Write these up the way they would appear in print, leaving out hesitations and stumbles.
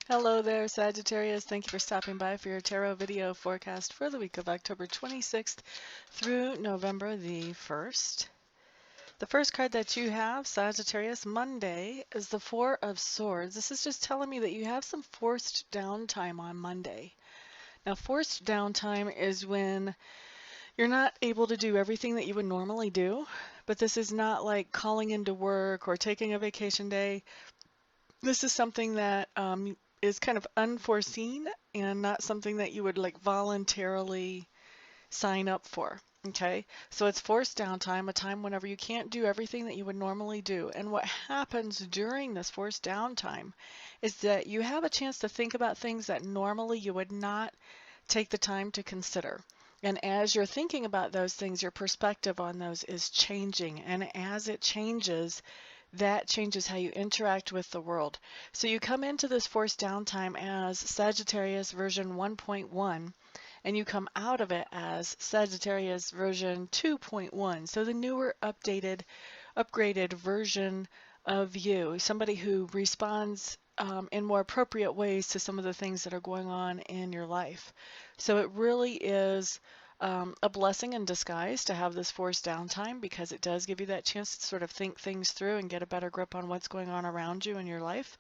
Hello there, Sagittarius. Thank you for stopping by for your tarot video forecast for the week of October 26th through November the 1st. The first card that you have, Sagittarius, Monday, is the Four of Swords. This is just telling me that you have some forced downtime on Monday. Now, forced downtime is when you're not able to do everything that you would normally do, but this is not like calling into work or taking a vacation day. This is something that is kind of unforeseen and not something that you would like voluntarily sign up for. Okay, so it's forced downtime, a time whenever you can't do everything that you would normally do. And what happens during this forced downtime is that you have a chance to think about things that normally you would not take the time to consider. And as you're thinking about those things, your perspective on those is changing. And as it changes, that changes how you interact with the world. So you come into this forced downtime as Sagittarius version 1.1, and you come out of it as Sagittarius version 2.1. So the newer, updated, upgraded version of you, somebody who responds in more appropriate ways to some of the things that are going on in your life. So it really is a blessing in disguise to have this forced downtime, because it does give you that chance to sort of think things through and get a better grip on what's going on around you in your life.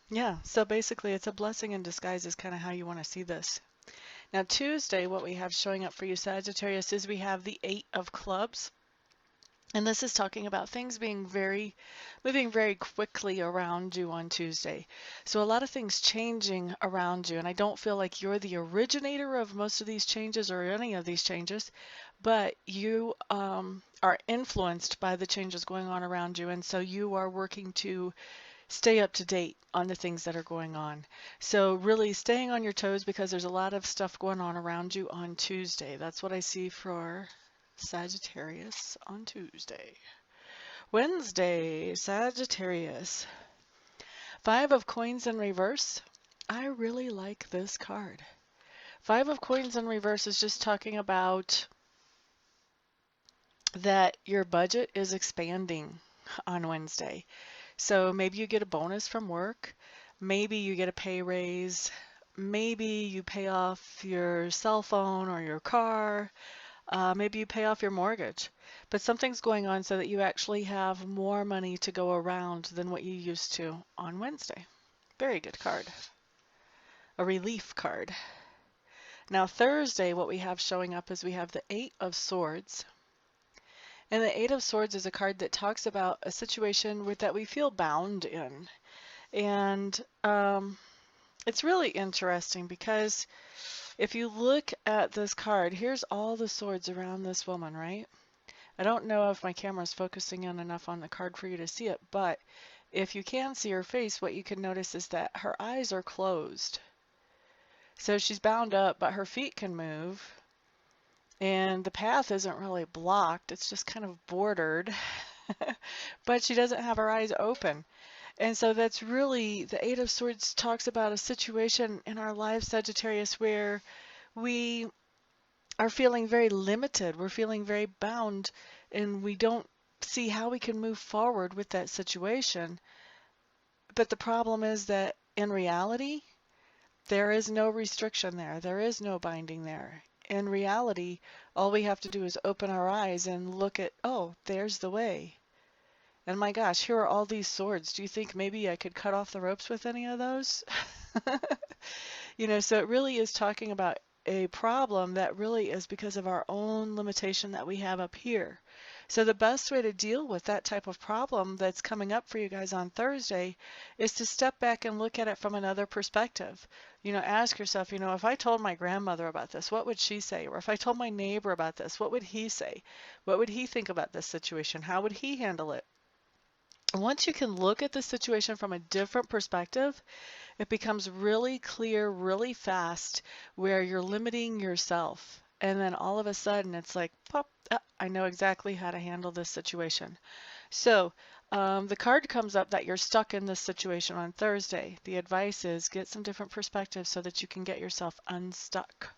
Yeah, so basically it's a blessing in disguise is kind of how you want to see this. Now Tuesday, what we have showing up for you, Sagittarius, is we have the Eight of Clubs. And this is talking about things being moving very quickly around you on Tuesday. So a lot of things changing around you. And I don't feel like you're the originator of most of these changes or any of these changes, but you are influenced by the changes going on around you. And so you are working to stay up to date on the things that are going on. So really staying on your toes, because there's a lot of stuff going on around you on Tuesday. That's what I see for Sagittarius on Tuesday. Wednesday, Sagittarius. Five of Coins in reverse. I really like this card. Five of Coins in reverse is just talking about that your budget is expanding on Wednesday. So maybe you get a bonus from work. Maybe you get a pay raise. Maybe you pay off your cell phone or your car. Maybe you pay off your mortgage, but something's going on so that you actually have more money to go around than what you used to on Wednesday. Very good card. A relief card. Now Thursday, what we have showing up is we have the Eight of Swords. And the Eight of Swords is a card that talks about a situation that we feel bound in. And it's really interesting because if you look at this card, here's all the swords around this woman, right? I don't know if my camera is focusing in enough on the card for you to see it, but if you can see her face, what you can notice is that her eyes are closed. So she's bound up, but her feet can move, and the path isn't really blocked. It's just kind of bordered, but she doesn't have her eyes open. And so that's really, the Eight of Swords talks about a situation in our lives, Sagittarius, where we are feeling very limited. We're feeling very bound, and we don't see how we can move forward with that situation. But the problem is that in reality, there is no restriction there. There is no binding there. In reality, all we have to do is open our eyes and look at, oh, there's the way. And my gosh, here are all these swords. Do you think maybe I could cut off the ropes with any of those? You know, so it really is talking about a problem that really is because of our own limitation that we have up here. So the best way to deal with that type of problem that's coming up for you guys on Thursday is to step back and look at it from another perspective. You know, ask yourself, you know, if I told my grandmother about this, what would she say? Or if I told my neighbor about this, what would he say? What would he think about this situation? How would he handle it? Once you can look at the situation from a different perspective, it becomes really clear really fast where you're limiting yourself. And then all of a sudden it's like, pop, I know exactly how to handle this situation. So the card comes up that you're stuck in this situation on Thursday. The advice is get some different perspectives so that you can get yourself unstuck.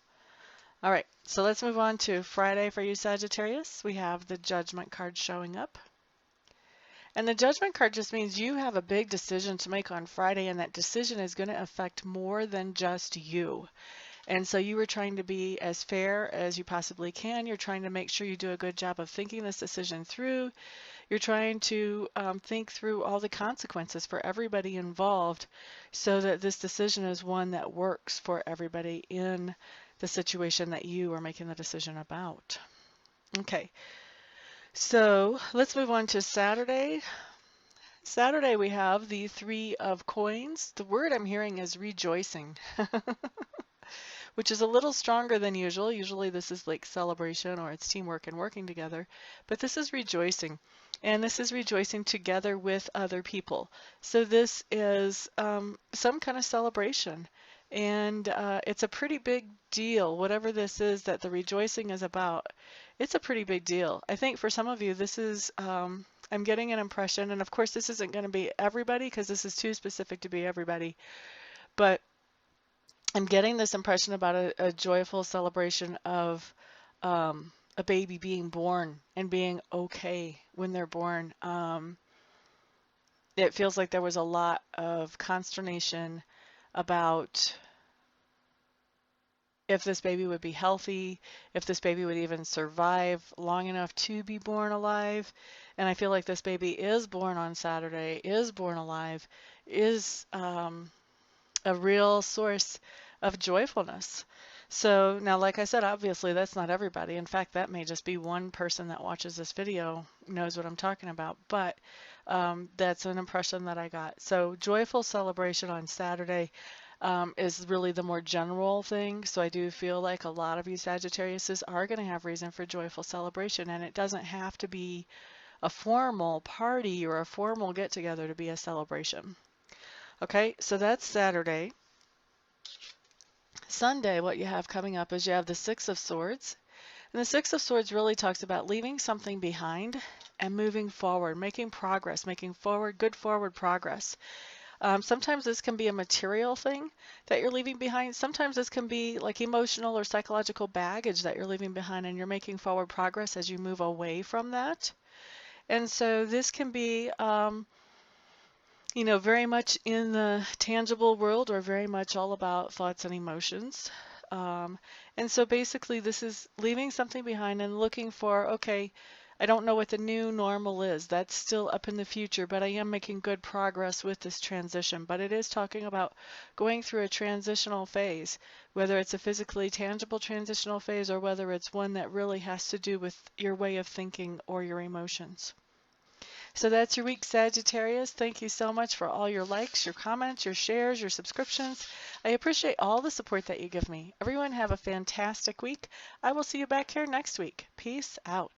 All right, so let's move on to Friday for you, Sagittarius. We have the Judgment card showing up. And the Judgment card just means you have a big decision to make on Friday, and that decision is going to affect more than just you. And so you were trying to be as fair as you possibly can. You're trying to make sure you do a good job of thinking this decision through. You're trying to think through all the consequences for everybody involved so that this decision is one that works for everybody in the situation that you are making the decision about. Okay, so let's move on to Saturday. Saturday we have the 3 of coins. The word I'm hearing is rejoicing. Which is a little stronger than usual. Usually this is like celebration or it's teamwork and working together, but this is rejoicing. And this is rejoicing together with other people. So this is some kind of celebration. And it's a pretty big deal, whatever this is that the rejoicing is about. It's a pretty big deal. I think for some of you, this is, I'm getting an impression, and of course this isn't going to be everybody because this is too specific to be everybody, but I'm getting this impression about a joyful celebration of a baby being born and being okay when they're born. It feels like there was a lot of consternation about if this baby would be healthy, if this baby would even survive long enough to be born alive. And I feel like this baby is born on Saturday, is born alive, is a real source of joyfulness. So now, like I said, obviously that's not everybody. In fact, that may just be one person that watches this video knows what I'm talking about, but that's an impression that I got. So joyful celebration on Saturday is really the more general thing. So I do feel like a lot of you Sagittariuses are going to have reason for joyful celebration, and it doesn't have to be a formal party or a formal get-together to be a celebration. Okay, so that's Saturday. Sunday, what you have coming up is you have the 6 of Swords. And the 6 of Swords really talks about leaving something behind and moving forward, making progress, making good forward progress. Sometimes this can be a material thing that you're leaving behind. Sometimes this can be like emotional or psychological baggage that you're leaving behind, and you're making forward progress as you move away from that. And so this can be you know, very much in the tangible world or very much all about thoughts and emotions. And so basically this is leaving something behind and looking for, okay, I don't know what the new normal is. That's still up in the future, but I am making good progress with this transition. But it is talking about going through a transitional phase, whether it's a physically tangible transitional phase or whether it's one that really has to do with your way of thinking or your emotions. So that's your week, Sagittarius. Thank you so much for all your likes, your comments, your shares, your subscriptions. I appreciate all the support that you give me. Everyone have a fantastic week. I will see you back here next week. Peace out.